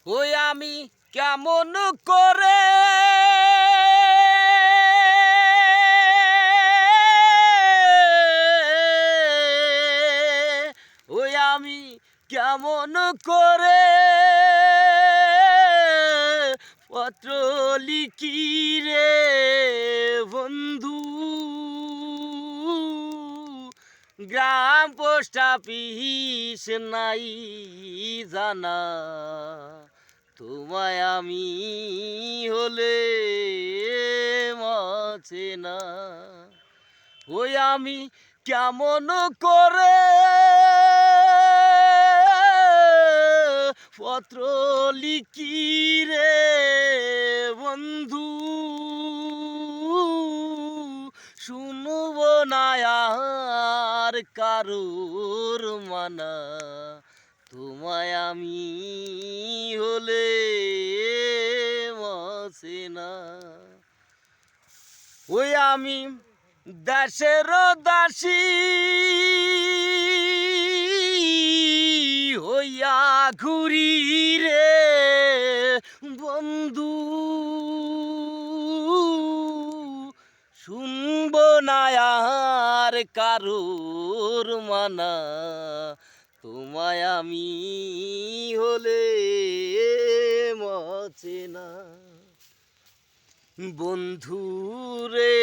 ওই আমি কেমন করে ওই আমি কেমন করে পত্র লিখি রে বন্ধু, গ্রাম পোস্ট অফিস নাই জানা, তোমায় আমি হলে মাছে না। ওই আমি কেমন করে পত্র লিখি রে বন্ধু, শুনব না আর কারুর মানা, তোমায় আমি হলে মাসে না। ওই আমি দেশের দাসী হইয়া ঘুরি রে বন্ধু, শুনব না আর কারুর মানা, তোমায় আমি হলে মচে না। বন্ধু রে